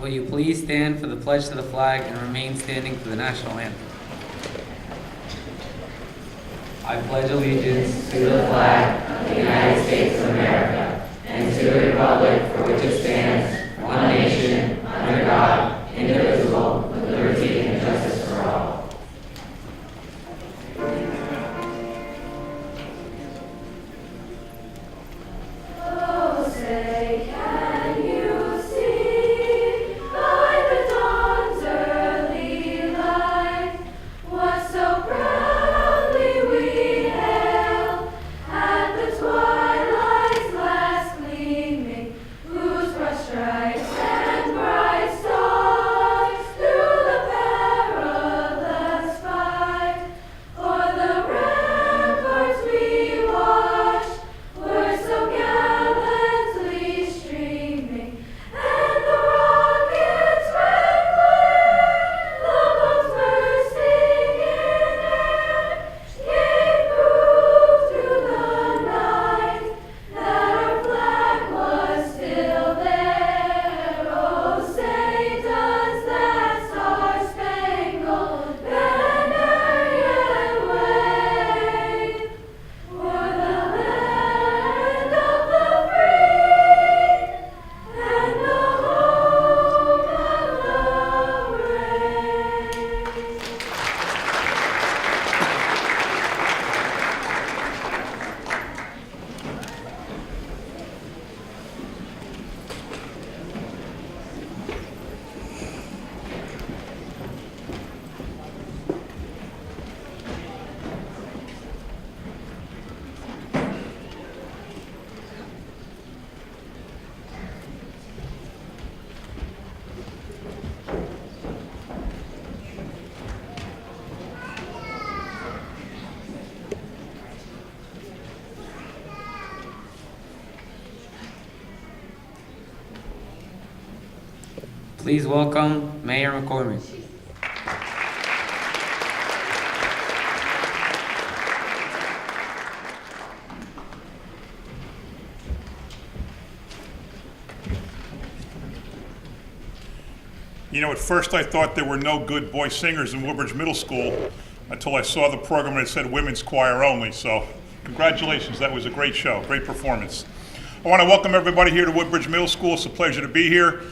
Will you please stand for the pledge to the flag and remain standing for the national anthem? I pledge allegiance to the flag of the United States of America and to the republic for which it stands, one nation, under God, indivisible, with liberty and justice for all. Oh, say, can you see by the dawn's early light what so proudly we hailed at the twilight's last gleaming, whose broad stripes and bright stars through the perilous fight o'er the ramparts we watched were so gallantly streaming, and the rockets red glare, the bombs bursting in air, gave proof through the night that our flag was still there. Oh, say, does that star-spangled banner yet wave o'er the land of the free and the home of the brave? Please welcome Mayor McCormick. You know, at first I thought there were no good boy singers in Woodbridge Middle School until I saw the program and it said women's choir only. So congratulations, that was a great show, great performance. I want to welcome everybody here to Woodbridge Middle School. It's a pleasure to be here.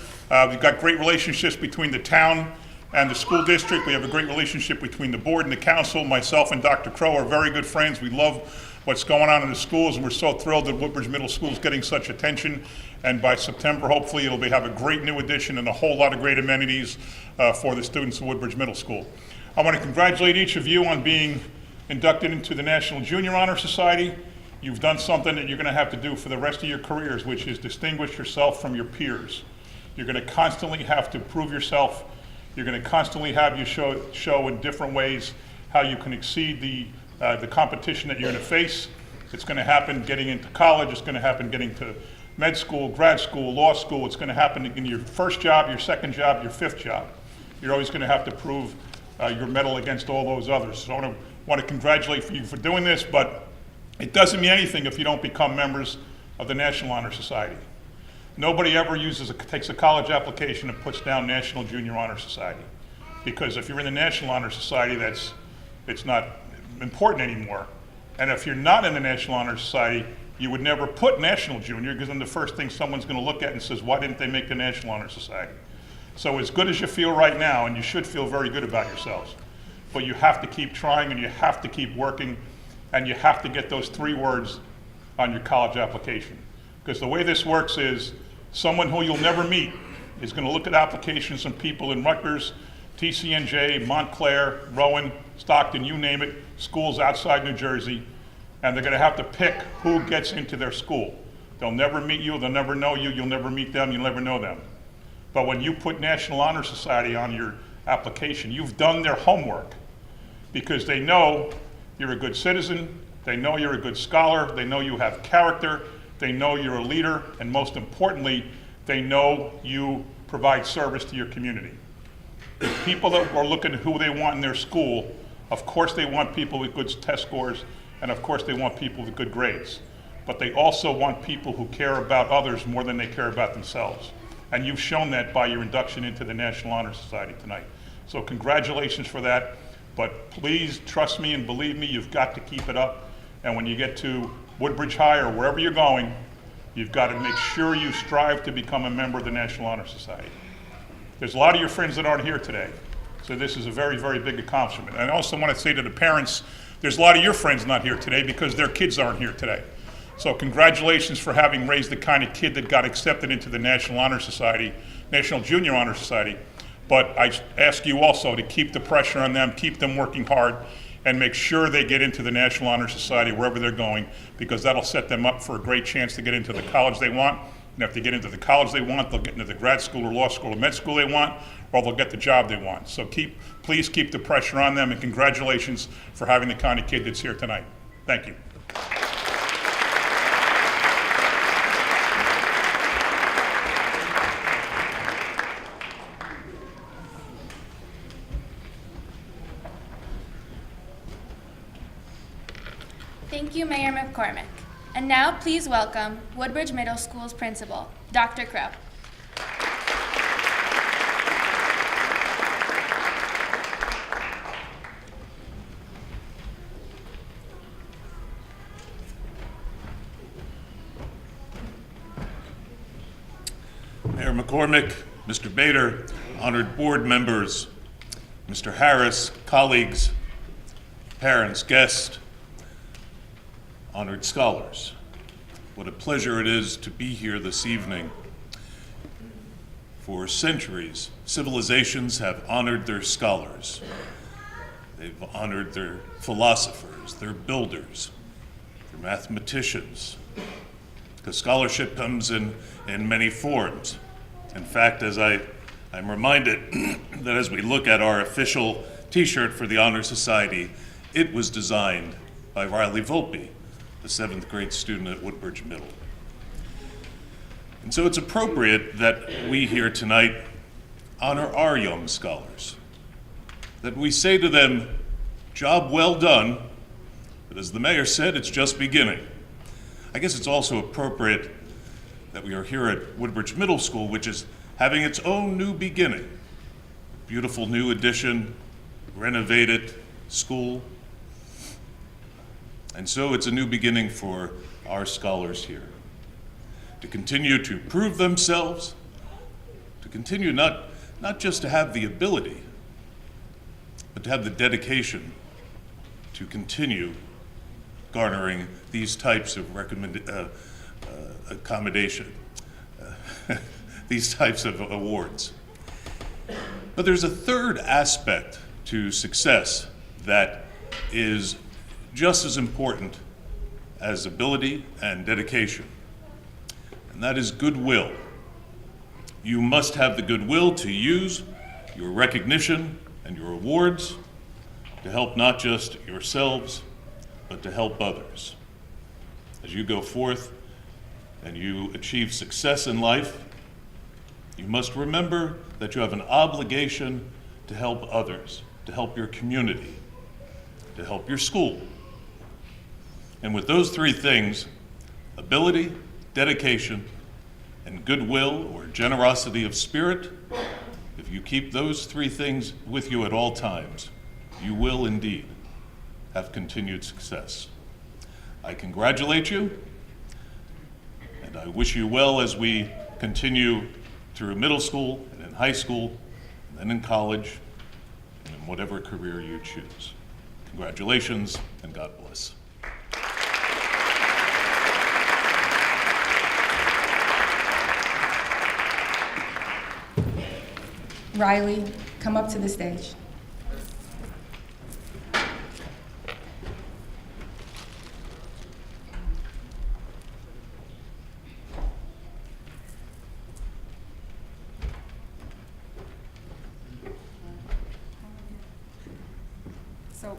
We've got great relationships between the town and the school district. We have a great relationship between the board and the council. Myself and Dr. Crow are very good friends. We love what's going on in the schools, and we're so thrilled that Woodbridge Middle School is getting such attention. And by September, hopefully, it'll have a great new addition and a whole lot of great amenities for the students of Woodbridge Middle School. I want to congratulate each of you on being inducted into the National Junior Honor Society. You've done something that you're going to have to do for the rest of your careers, which is distinguish yourself from your peers. You're going to constantly have to prove yourself. You're going to constantly have you show in different ways how you can exceed the competition that you're going to face. It's going to happen getting into college. It's going to happen getting to med school, grad school, law school. It's going to happen in your first job, your second job, your fifth job. You're always going to have to prove your mettle against all those others. So I want to congratulate you for doing this, but it doesn't mean anything if you don't become members of the National Honor Society. Nobody ever takes a college application and puts down National Junior Honor Society. Because if you're in the National Honor Society, it's not important anymore. And if you're not in the National Honor Society, you would never put National Junior, because then the first thing someone's going to look at and says, why didn't they make the National Honor Society? So as good as you feel right now, and you should feel very good about yourselves, but you have to keep trying and you have to keep working and you have to get those 3 words on your college application. Because the way this works is someone who you'll never meet is going to look at applications from people in Rutgers, TCNJ, Montclair, Rowan, Stockton, you name it, schools outside New Jersey, and they're going to have to pick who gets into their school. They'll never meet you, they'll never know you, you'll never meet them, you'll never know them. But when you put National Honor Society on your application, you've done their homework, because they know you're a good citizen, they know you're a good scholar, they know you have character, they know you're a leader, and most importantly, they know you provide service to your community. The people that are looking at who they want in their school, of course they want people with good test scores, and of course they want people with good grades. But they also want people who care about others more than they care about themselves. and you've shown that by your induction into the National Honor Society tonight. So congratulations for that, but please trust me and believe me, you've got to keep it up. And when you get to Woodbridge High or wherever you're going, you've got to make sure you strive to become a member of the National Honor Society. There's a lot of your friends that aren't here today, so this is a very, very big accomplishment. And I also want to say to the parents, there's a lot of your friends not here today because their kids aren't here today. So congratulations for having raised the kind of kid that got accepted into the National Honor Society, National Junior Honor Society. But I ask you also to keep the pressure on them, keep them working hard, and make sure they get into the National Honor Society wherever they're going, because that'll set them up for a great chance to get into the college they want. And if they get into the college they want, they'll get into the grad school or law school or med school they want, or they'll get the job they want. So please keep the pressure on them, and congratulations for having the kind of kid that's here tonight. Thank you. Thank you, Mayor McCormick. And now, please welcome Woodbridge Middle School's principal, Dr. Crow. Mayor McCormick, Mr. Bader, honored board members, Mr. Harris, colleagues, parents, guests, honored scholars. What a pleasure it is to be here this evening. For centuries, civilizations have honored their scholars. They've honored their philosophers, their builders, their mathematicians, because scholarship comes in many forms. In fact, as I'm reminded that as we look at our official t-shirt for the Honor Society, it was designed by Riley Volpe, the 7th grade student at Woodbridge Middle. And so it's appropriate that we here tonight honor our young scholars, that we say to them, job well done, but as the mayor said, it's just beginning. I guess it's also appropriate that we are here at Woodbridge Middle School, which is having its own new beginning. Beautiful new addition, renovated school. And so it's a new beginning for our scholars here, to continue to prove themselves, to continue not just to have the ability, but to have the dedication to continue garnering these types of accommodation, these types of awards. But there's a third aspect to success that is just as important as ability and dedication, and that is goodwill. You must have the goodwill to use your recognition and your awards to help not just yourselves, but to help others. As you go forth and you achieve success in life, you must remember that you have an obligation to help others, to help your community, to help your school. And with those three things, ability, dedication, and goodwill or generosity of spirit, if you keep those three things with you at all times, you will indeed have continued success. I congratulate you, and I wish you well as we continue through middle school and in high school, and then in college, and in whatever career you choose. Congratulations, and God bless. Riley, come up to the stage. So,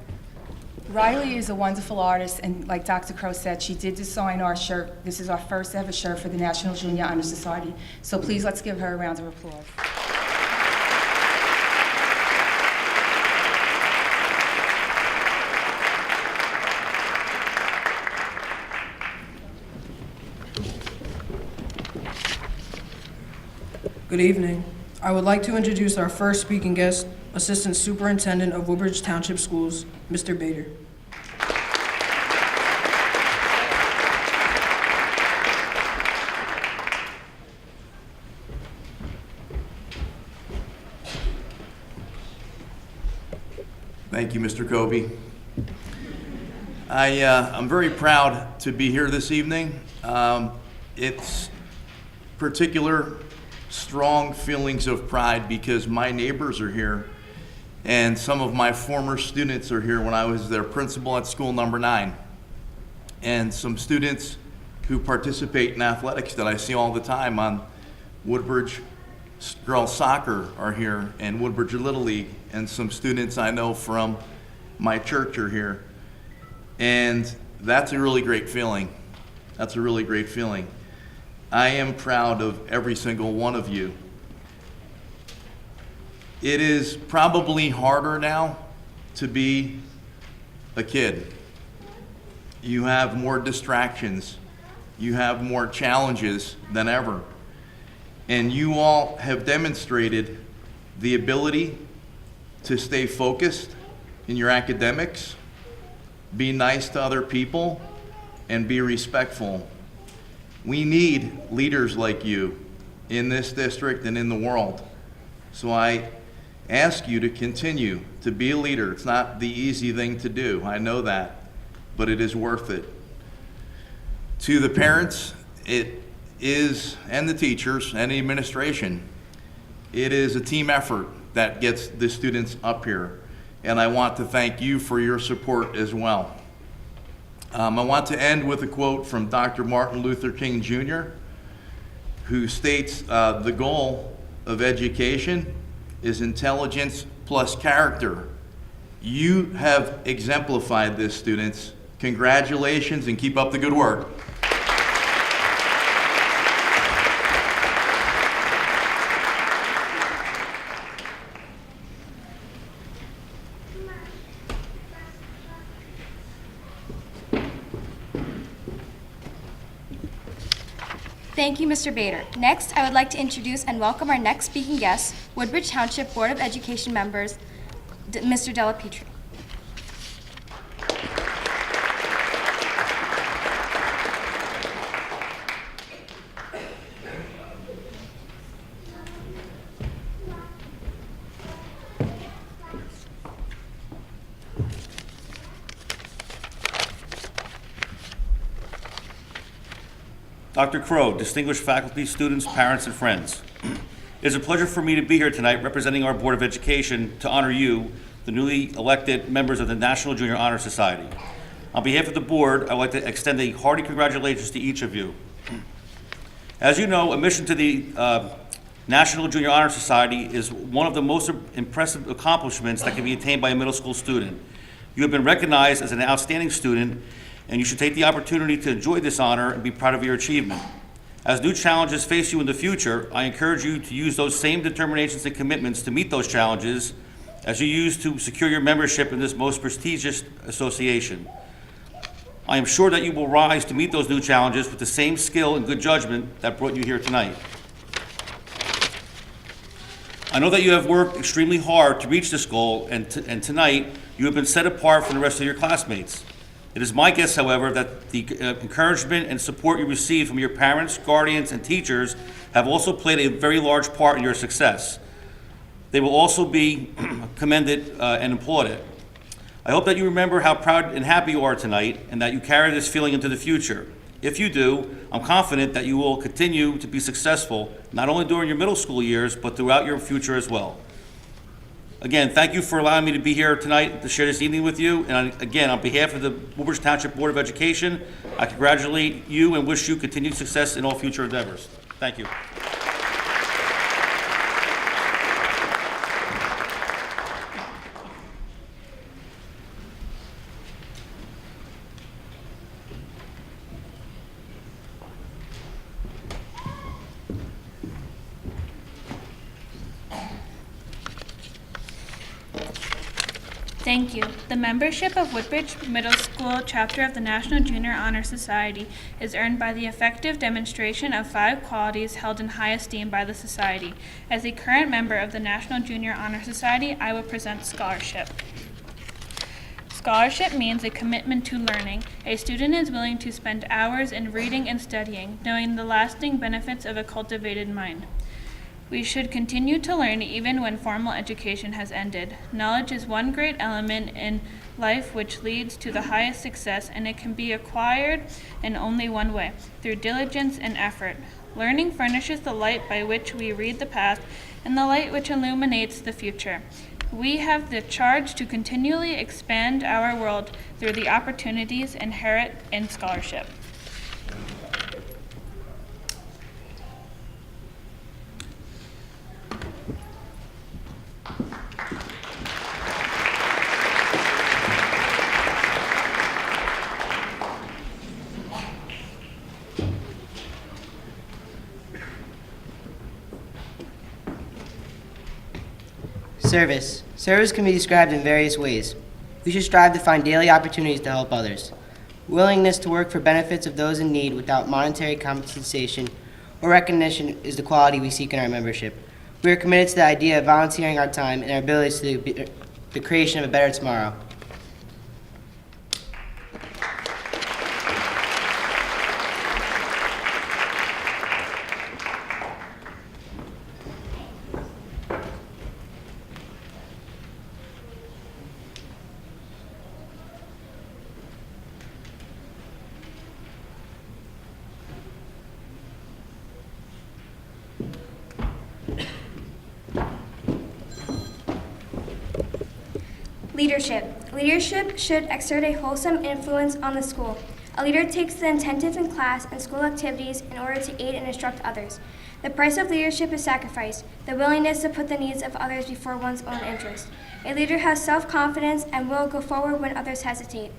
Riley is a wonderful artist, and like Dr. Crow said, she did design our shirt. This is our first ever shirt for the National Junior Honor Society. So please, let's give her a round of applause. Good evening. I would like to introduce our first speaking guest, Assistant Superintendent of Woodbridge Township Schools, Mr. Bader. Thank you, Mr. Kobe. I'm very proud to be here this evening. It's particular strong feelings of pride because my neighbors are here and some of my former students are here when I was their principal at school number 9. And some students who participate in athletics that I see all the time on Woodbridge girls soccer are here and Woodbridge Little League, and some students I know from my church are here. And that's a really great feeling. That's a really great feeling. I am proud of every single one of you. It is probably harder now to be a kid. You have more distractions. You have more challenges than ever. And you all have demonstrated the ability to stay focused in your academics, be nice to other people, and be respectful. We need leaders like you in this district and in the world. So I ask you to continue to be a leader. It's not the easy thing to do, I know that, but it is worth it. To the parents, it is, and the teachers and the administration, it is a team effort that gets the students up here. And I want to thank you for your support as well. I want to end with a quote from Dr. Martin Luther King Jr., who states the goal of education is intelligence plus character. You have exemplified this, students. Congratulations and keep up the good work. Thank you, Mr. Bader. Next, I would like to introduce and welcome our next speaking guest, Woodbridge Township Board of Education members, Mr. Della Petrie. Dr. Crow, distinguished faculty, students, parents, and friends. It is a pleasure for me to be here tonight representing our Board of Education to honor you, the newly elected members of the National Junior Honor Society. On behalf of the board, I would like to extend a hearty congratulations to each of you. As you know, admission to the National Junior Honor Society is one of the most impressive accomplishments that can be attained by a middle school student. You have been recognized as an outstanding student, and you should take the opportunity to enjoy this honor and be proud of your achievement. As new challenges face you in the future, I encourage you to use those same determinations and commitments to meet those challenges as you use to secure your membership in this most prestigious association. I am sure that you will rise to meet those new challenges with the same skill and good judgment that brought you here tonight. I know that you have worked extremely hard to reach this goal, and tonight you have been set apart from the rest of your classmates. It is my guess, however, that the encouragement and support you receive from your parents, guardians, and teachers have also played a very large part in your success. They will also be commended and applauded. I hope that you remember how proud and happy you are tonight and that you carry this feeling into the future. If you do, I'm confident that you will continue to be successful, not only during your middle school years, but throughout your future as well. Again, thank you for allowing me to be here tonight to share this evening with you. And again, on behalf of the Woodbridge Township Board of Education, I congratulate you and wish you continued success in all future endeavors. Thank you. Thank you. The membership of Woodbridge Middle School School chapter of the National Junior Honor Society is earned by the effective demonstration of 5 qualities held in high esteem by the Society. As a current member of the National Junior Honor Society, I will present scholarship. Scholarship means a commitment to learning. A student is willing to spend hours in reading and studying, knowing the lasting benefits of a cultivated mind. We should continue to learn even when formal education has ended. Knowledge is one great element in life which leads to the highest success, and it can be acquired in only one way, through diligence and effort. Learning furnishes the light by which we read the past and the light which illuminates the future. We have the charge to continually expand our world through the opportunities inherent in scholarship. Service. Service can be described in various ways. We should strive to find daily opportunities to help others. Willingness to work for benefits of those in need without monetary compensation or recognition is the quality we seek in our membership. We are committed to the idea of volunteering our time and our abilities to the creation of a better tomorrow. Leadership. Leadership should exert a wholesome influence on the school. A leader takes the initiative in class and school activities in order to aid and instruct others. The price of leadership is sacrifice, the willingness to put the needs of others before one's own interest. A leader has self-confidence and will go forward when others hesitate.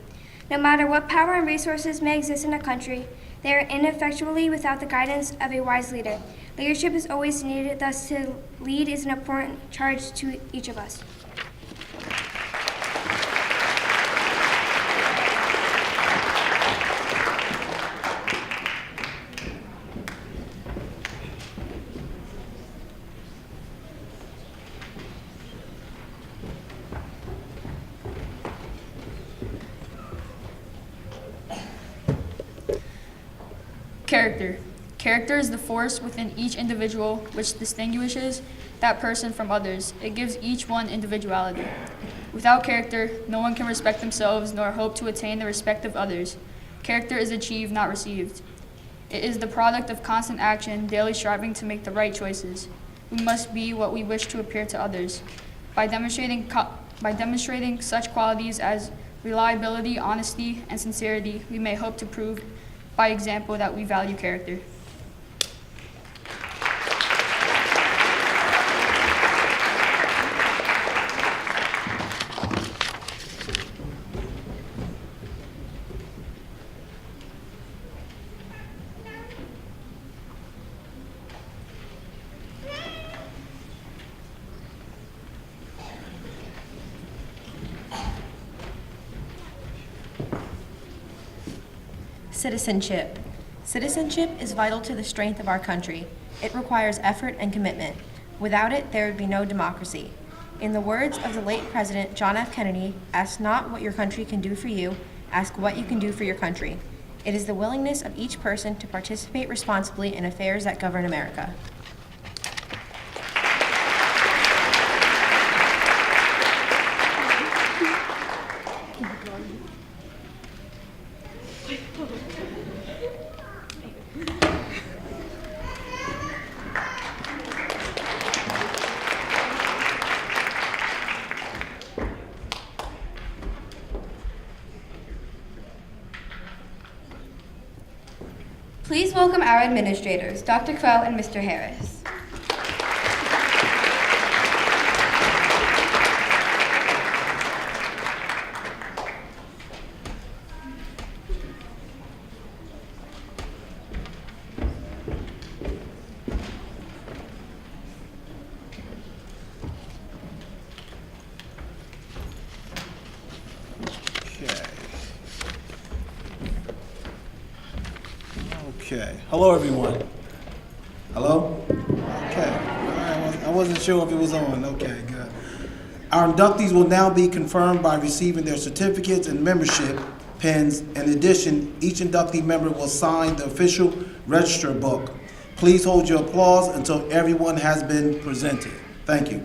No matter what power and resources may exist in a country, they are ineffectually without the guidance of a wise leader. Leadership is always needed, thus to lead is an important charge to each of us. Character. Character is the force within each individual which distinguishes that person from others. It gives each one individuality. Without character, no one can respect themselves nor hope to attain the respect of others. Character is achieved, not received. It is the product of constant action, daily striving to make the right choices. We must be what we wish to appear to others. By demonstrating such qualities as reliability, honesty, and sincerity, we may hope to prove by example that we value character. Citizenship. Citizenship is vital to the strength of our country. It requires effort and commitment. Without it, there would be no democracy. In the words of the late President John F. Kennedy, ask not what your country can do for you, ask what you can do for your country. It is the willingness of each person to participate responsibly in affairs that govern America. Please welcome our administrators, Dr. Crow and Mr. Harris. Okay. Hello, everyone. Hello? Okay. All right. I wasn't sure if it was on. Okay, good. Our inductees will now be confirmed by receiving their certificates and membership pins. In addition, each inductee member will sign the official register book. Please hold your applause until everyone has been presented. Thank you.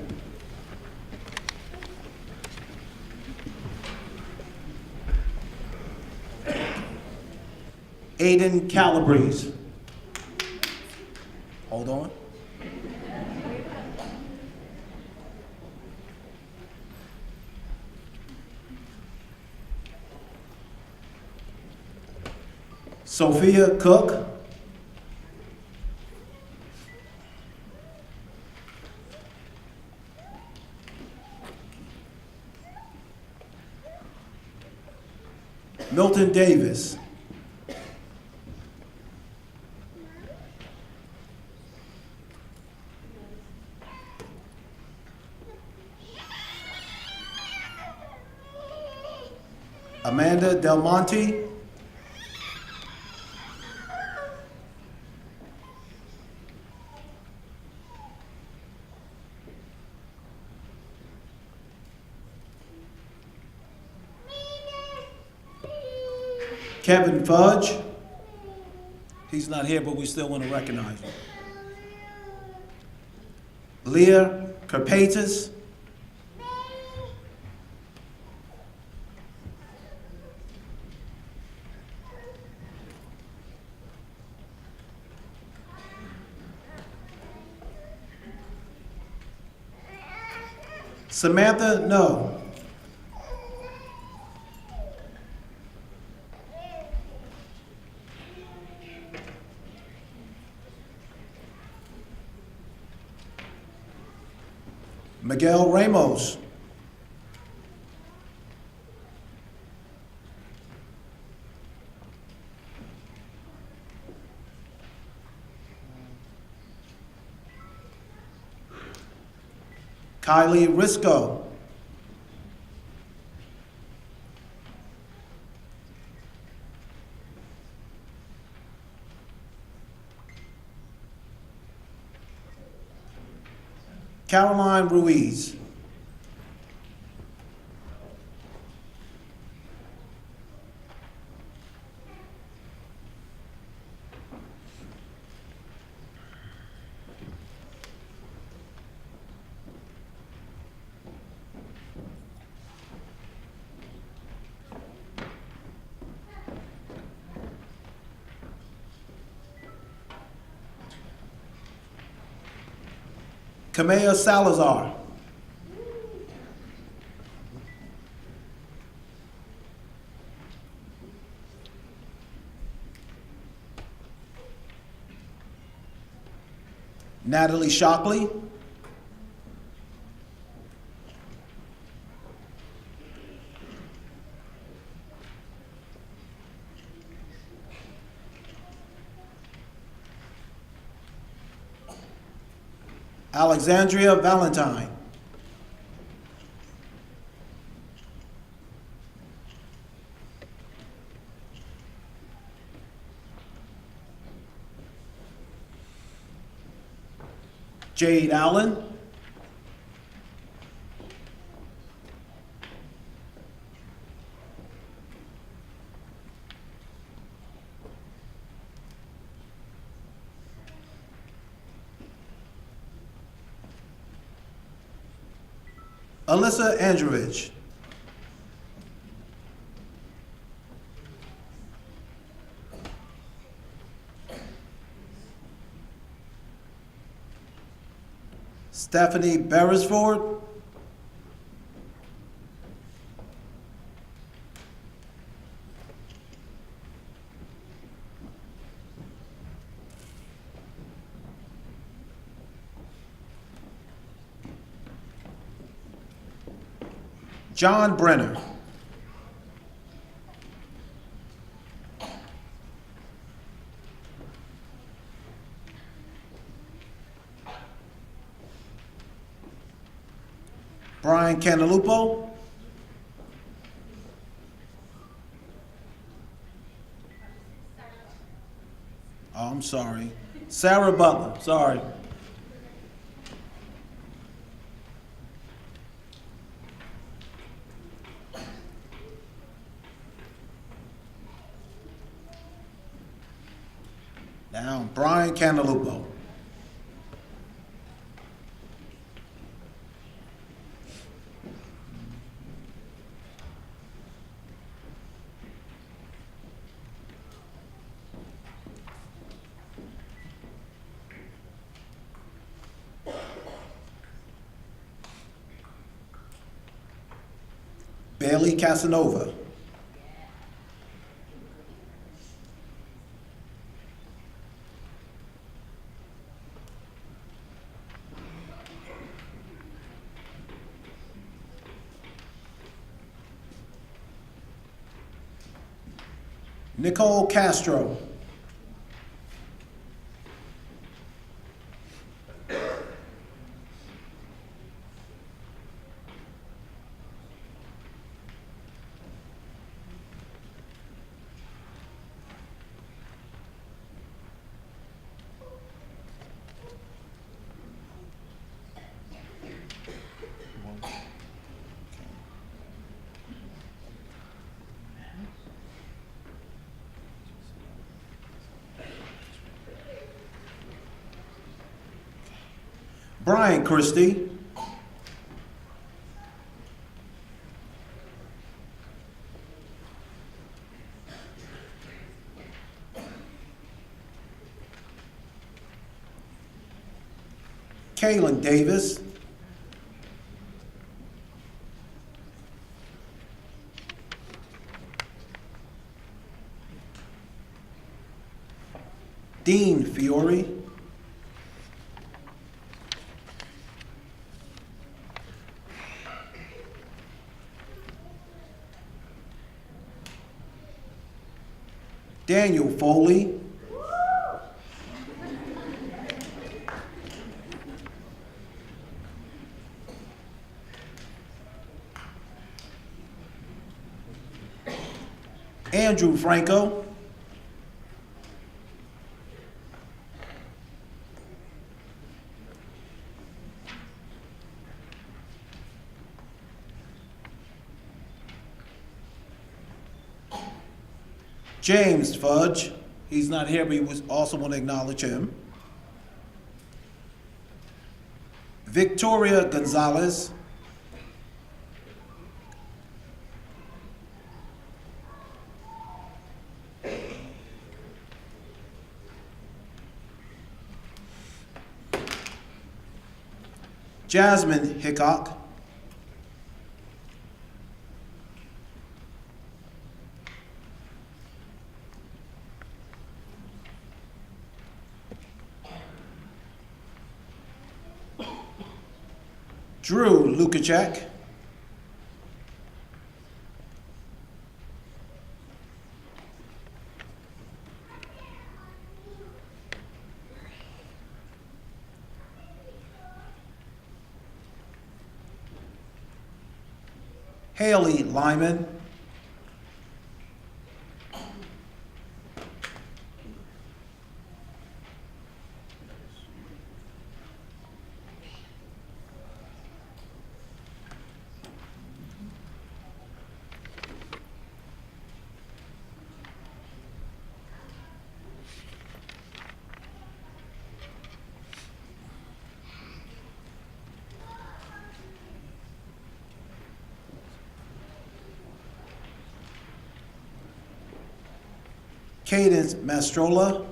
Aiden Calabrese. Hold on. Sophia Cook. Milton Davis. Amanda Del Monte. Kevin Fudge. He's not here, but we still want to recognize him. Leah Karpaitis. Samantha No. Miguel Ramos. Kylie Risco. Caroline Ruiz. Kamea Salazar. Natalie Shockley. Alexandria Valentine. Jade Allen. Alyssa Androvich. Stephanie Beresford. John Brenner. Brian Cantalupo. Oh, I'm sorry. Sarah Butler, sorry. Now, Brian Cantalupo. Bailey Casanova. Nicole Castro. Brian Christie. Kaylin Davis. Dean Fiore. Daniel Foley. Andrew Franco. James Fudge. He's not here, but we also want to acknowledge him. Victoria Gonzalez. Jasmine Hickok. Drew Lukacek. Haley Lyman. Cadence Mastrola.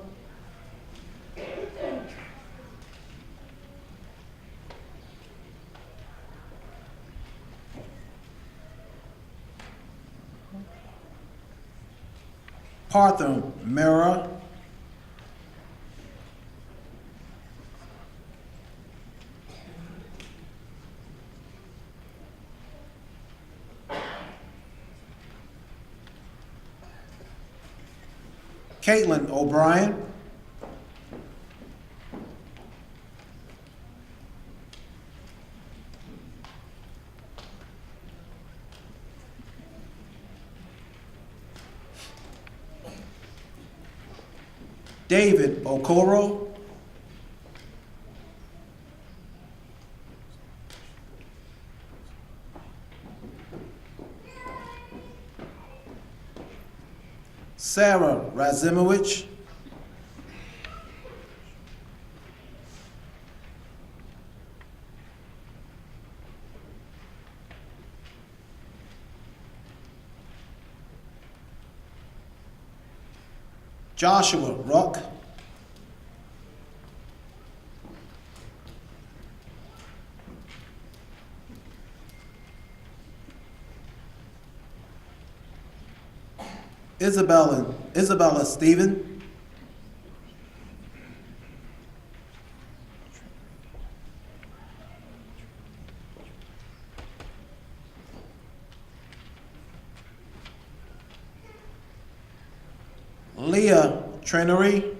Partha Mera. Caitlin O'Brien. David Okoro. Sarah Razimowicz. Joshua Ruck. Isabella Stephen. Leah Trenery.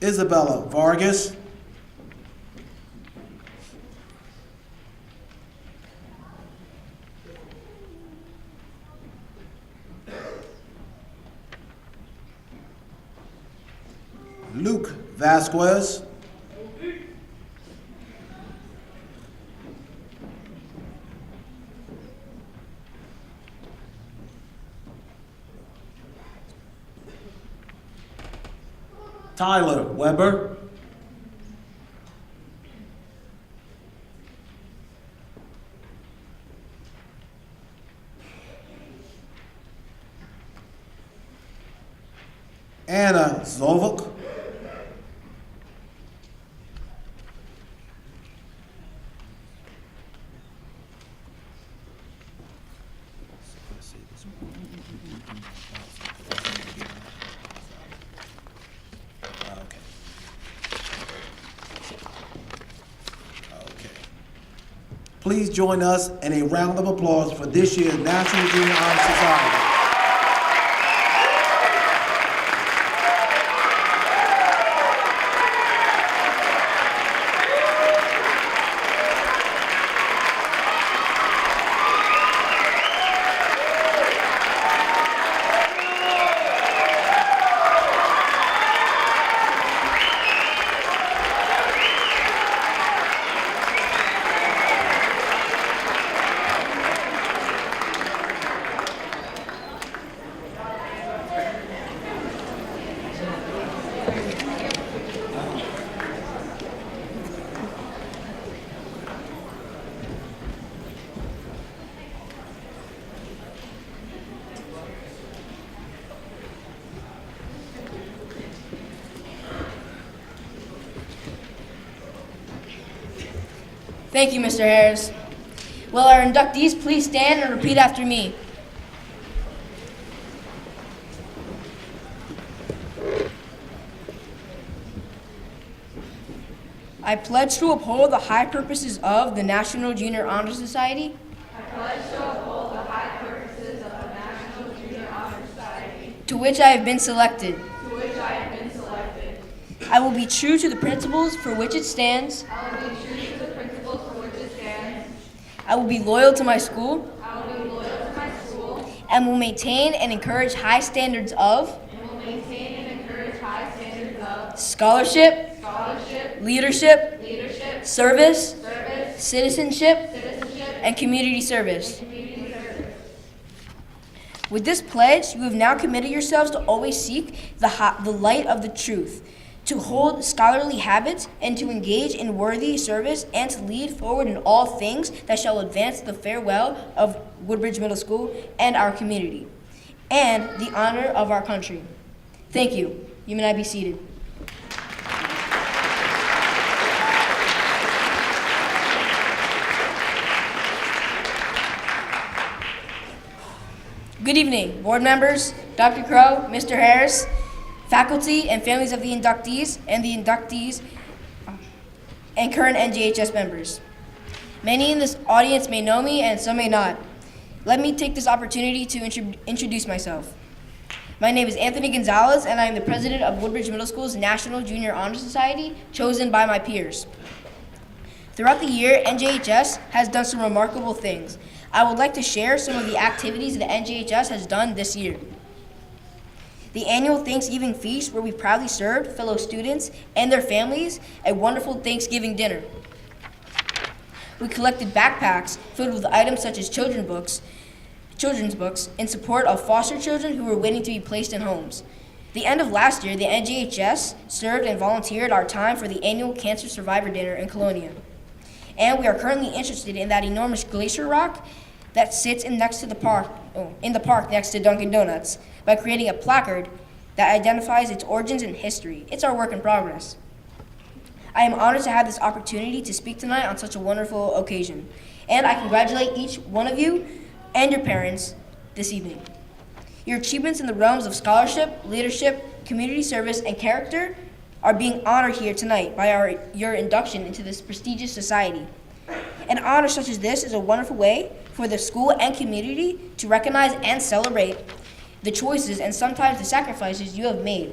Isabella Vargas. Luke Vasquez. Tyler Weber. Anna Zovuk. Please join us in a round of applause for this year's National Junior Honor Society. Thank you, Mr. Harris. Will our inductees please stand and repeat after me? I pledge to uphold the high purposes of the National Junior Honor Society. I pledge to uphold the high purposes of the National Junior Honor Society. To which I have been selected. To which I have been selected. I will be true to the principles for which it stands. I will be true to the principles for which it stands. I will be loyal to my school. I will be loyal to my school. And will maintain and encourage high standards of And will maintain and encourage high standards of scholarship, scholarship, leadership, leadership, service, service, citizenship, citizenship, and community service. community service. With this pledge, you have now committed yourselves to always seek the light of the truth, to hold scholarly habits, and to engage in worthy service, and to lead forward in all things that shall advance the farewell of Woodbridge Middle School and our community, and the honor of our country. Thank you. You may now be seated. Good evening, board members, Dr. Crow, Mr. Harris, faculty and families of the inductees, and current NJHS members. Many in this audience may know me and some may not. Let me take this opportunity to introduce myself. My name is Anthony Gonzalez, and I am the president of Woodbridge Middle School's National Junior Honor Society, chosen by my peers. Throughout the year, NJHS has done some remarkable things. I would like to share some of the activities that NJHS has done this year. The annual Thanksgiving feast, where we proudly served fellow students and their families a wonderful Thanksgiving dinner. We collected backpacks filled with items such as children's books in support of foster children who were waiting to be placed in homes. The end of last year, the NJHS served and volunteered our time for the annual Cancer Survivor Dinner in Colonia. And we are currently interested in that enormous glacier rock that sits in the park next to Dunkin' Donuts by creating a placard that identifies its origins and history. It's our work in progress. I am honored to have this opportunity to speak tonight on such a wonderful occasion, and I congratulate each one of you and your parents this evening. Your achievements in the realms of scholarship, leadership, community service, and character are being honored here tonight by your induction into this prestigious society. An honor such as this is a wonderful way for the school and community to recognize and celebrate the choices and sometimes the sacrifices you have made.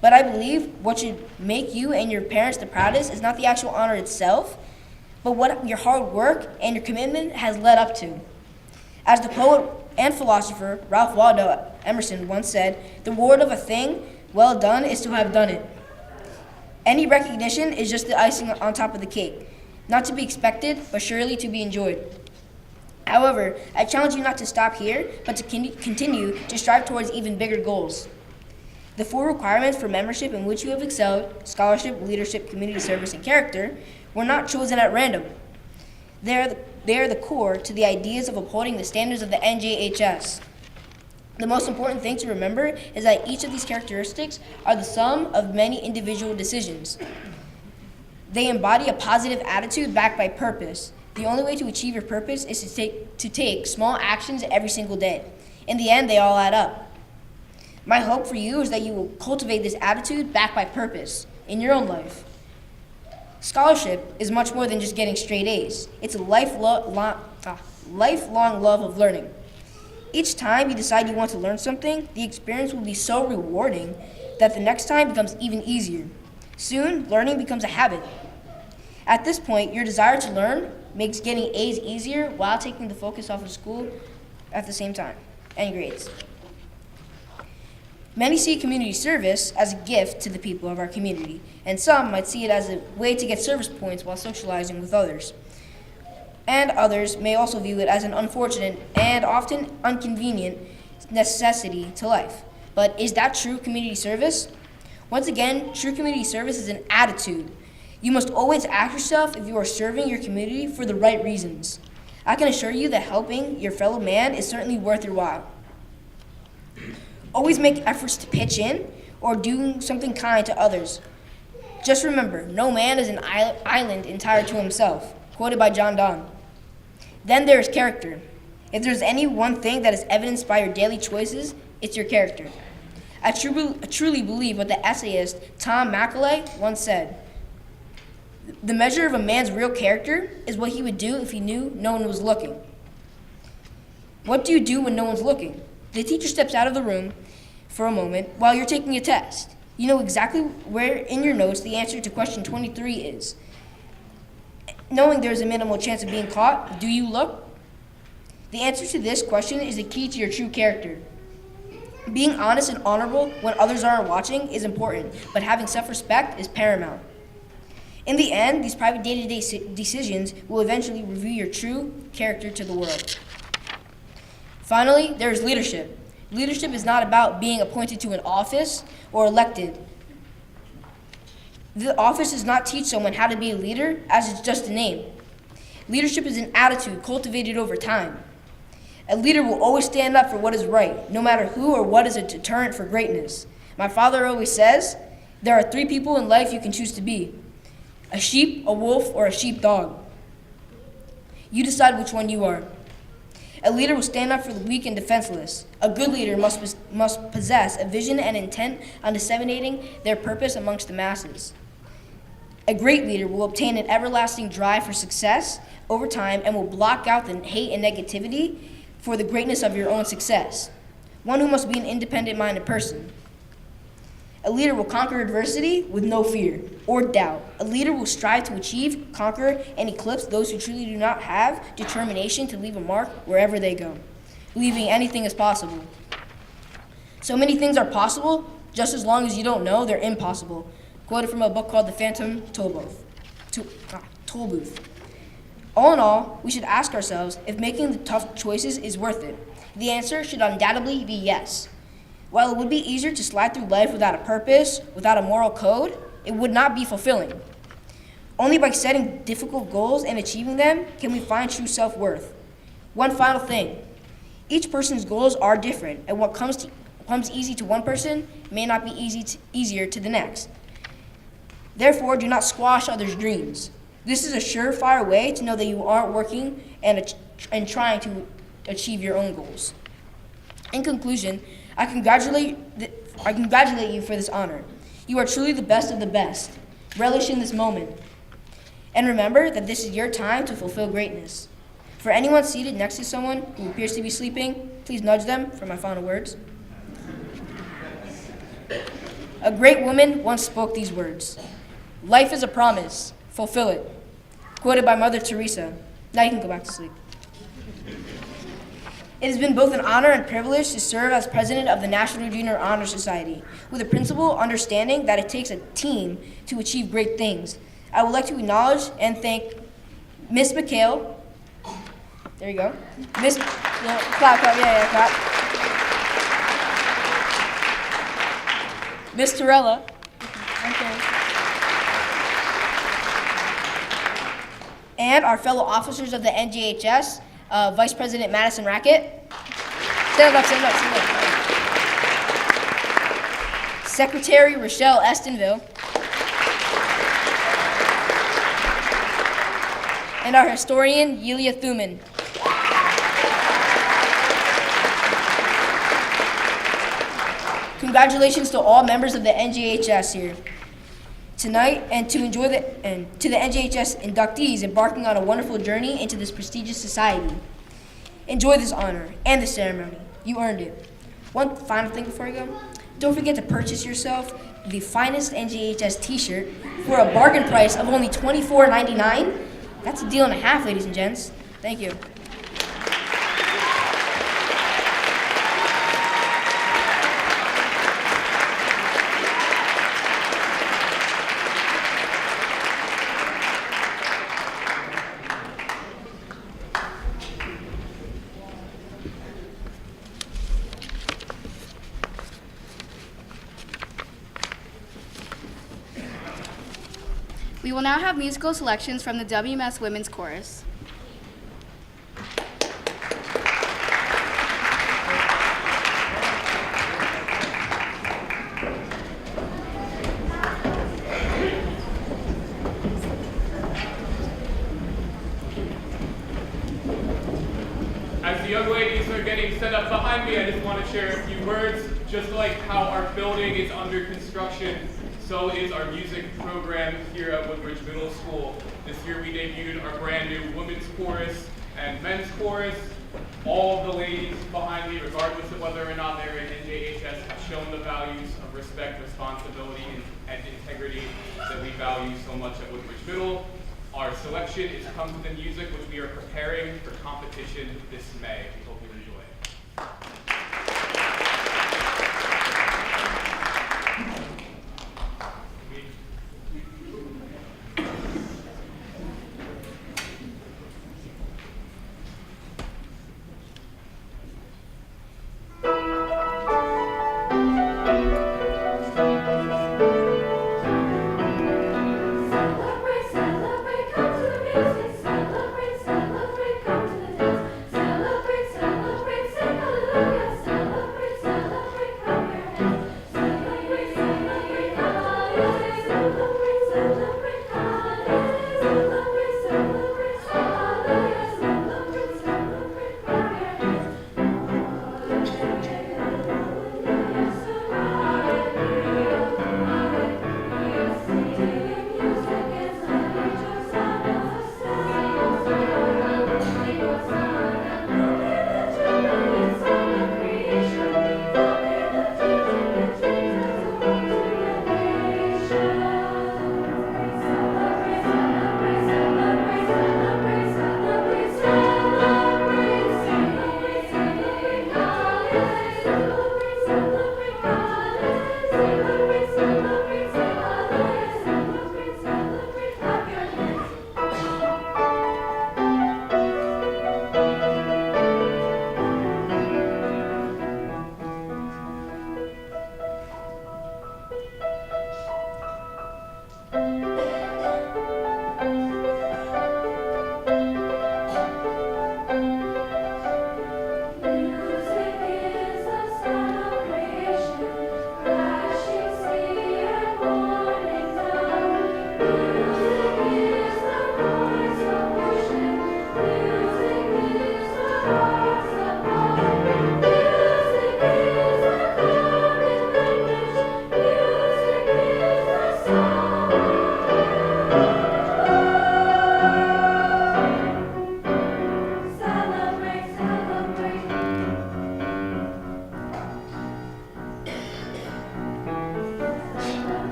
But I believe what should make you and your parents the proudest is not the actual honor itself, but what your hard work and your commitment has led up to. As the poet and philosopher Ralph Waldo Emerson once said, "The reward of a thing well done is to have done it." Any recognition is just the icing on top of the cake, not to be expected, but surely to be enjoyed. However, I challenge you not to stop here, but to continue to strive towards even bigger goals. The 4 requirements for membership in which you have excelled, scholarship, leadership, community service, and character, were not chosen at random. They are the core to the ideas of upholding the standards of the NJHS. The most important thing to remember is that each of these characteristics are the sum of many individual decisions. They embody a positive attitude backed by purpose. The only way to achieve your purpose is to take small actions every single day. In the end, they all add up. My hope for you is that you will cultivate this attitude backed by purpose in your own life. Scholarship is much more than just getting straight A's. It's a lifelong love of learning. Each time you decide you want to learn something, the experience will be so rewarding that the next time becomes even easier. Soon, learning becomes a habit. At this point, your desire to learn makes getting A's easier while taking the focus off of school at the same time, and grades. Many see community service as a gift to the people of our community, and some might see it as a way to get service points while socializing with others. And others may also view it as an unfortunate and often inconvenient necessity to life. But is that true community service? Once again, true community service is an attitude. You must always ask yourself if you are serving your community for the right reasons. I can assure you that helping your fellow man is certainly worth your while. Always make efforts to pitch in or do something kind to others. Just remember, no man is an island entire to himself, quoted by John Donne. Then there is character. If there's any one thing that is evidenced by your daily choices, it's your character. I truly believe what the essayist Tom Macaulay once said. The measure of a man's real character is what he would do if he knew no one was looking. What do you do when no one's looking? The teacher steps out of the room for a moment while you're taking a test. You know exactly where in your notes the answer to question 23 is. Knowing there's a minimal chance of being caught, do you look? The answer to this question is the key to your true character. Being honest and honorable when others aren't watching is important, but having self-respect is paramount. In the end, these private day-to-day decisions will eventually reveal your true character to the world. Finally, there is leadership. Leadership is not about being appointed to an office or elected. The office does not teach someone how to be a leader, as it's just a name. Leadership is an attitude cultivated over time. A leader will always stand up for what is right, no matter who or what is a deterrent for greatness. My father always says, there are 3 people in life you can choose to be: a sheep, a wolf, or a sheepdog. You decide which one you are. A leader will stand up for the weak and defenseless. A good leader must possess a vision and intent on disseminating their purpose amongst the masses. A great leader will obtain an everlasting drive for success over time and will block out the hate and negativity for the greatness of your own success. one who must be an independent-minded person. A leader will conquer adversity with no fear or doubt. A leader will strive to achieve, conquer, and eclipse those who truly do not have determination to leave a mark wherever they go, believing anything is possible. So many things are possible, just as long as you don't know they're impossible. Quoted from a book called The Phantom Toll Booth. All in all, we should ask ourselves if making the tough choices is worth it. The answer should undoubtedly be yes. While it would be easier to slide through life without a purpose, without a moral code, it would not be fulfilling. Only by setting difficult goals and achieving them can we find true self-worth. One final thing. Each person's goals are different, and what comes easy to one person may not be easier to the next. Therefore, do not squash others' dreams. This is a surefire way to know that you aren't working and trying to achieve your own goals. In conclusion, I congratulate you for this honor. You are truly the best of the best. Relish in this moment. And remember that this is your time to fulfill greatness. For anyone seated next to someone who appears to be sleeping, please nudge them for my final words. A great woman once spoke these words: "Life is a promise, fulfill it." Quoted by Mother Teresa. Now you can go back to sleep. It has been both an honor and privilege to serve as president of the National Junior Honor Society, with a principal understanding that it takes a team to achieve great things. I would like to acknowledge and thank Miss McHale. There you go. Miss, clap, clap. Miss Torella. Okay. And our fellow officers of the NJHS, Vice President Madison Rackett. Stand up. Secretary Rochelle Estonville. And our historian, Yelia Thuman. Congratulations to all members of the NJHS here tonight, and to the NJHS inductees embarking on a wonderful journey into this prestigious society. Enjoy this honor and the ceremony. You earned it. One final thing before you go. Don't forget to purchase yourself the finest NJHS t-shirt for a bargain price of only $24.99. That's a deal and a half, ladies and gents. Thank you. We will now have musical selections from the WMS Women's Chorus. As the young ladies are getting set up behind me, I just want to share a few words. Just like how our building is under construction, so is our music program here at Woodbridge Middle School. This year we debuted our brand new women's chorus and men's chorus. All of the ladies behind me, regardless of whether or not they're in NJHS, have shown the values of respect, responsibility, and integrity that we value so much at Woodbridge Middle. Our selection is Come to the Music, which we are preparing for competition this May. We hope you enjoy. Celebrate, come to the music, celebrate, come to the dance, celebrate, celebrate.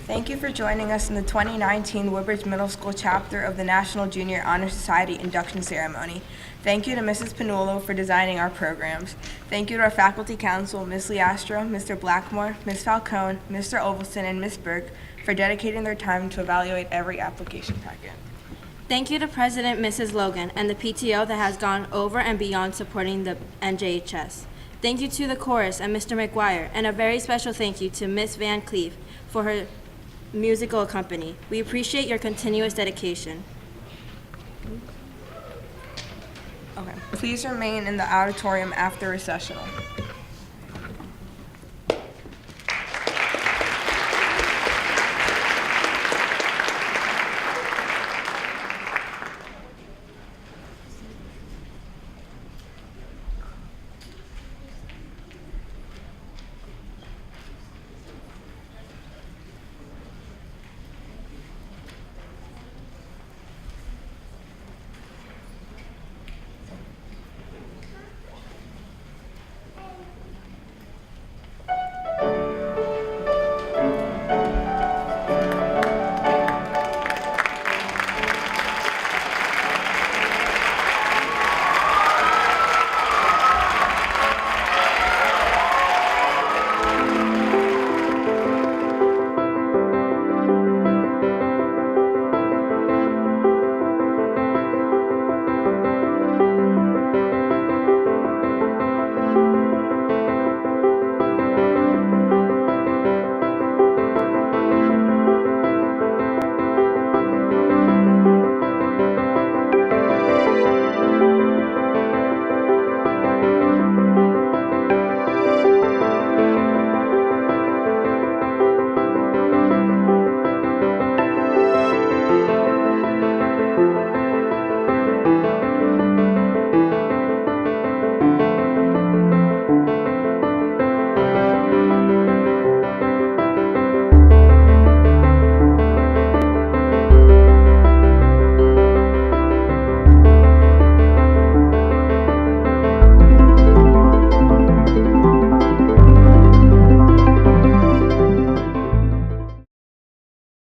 Thank you for joining us in the 2019 Woodbridge Middle School chapter of the National Junior Honor Society induction ceremony. Thank you to Mrs. Panulo for designing our programs. Thank you to our faculty council, Ms. Liastro, Mr. Blackmore, Ms. Falcone, Mr. Ovalson, and Ms. Burke for dedicating their time to evaluate every application packet. Thank you to President Mrs. Logan and the PTO that has gone over and beyond supporting the NJHS. Thank you to the chorus and Mr. McGuire, and a very special thank you to Ms. Van Cleve for her musical accompaniment. We appreciate your continuous dedication. Okay. Please remain in the auditorium after recessional.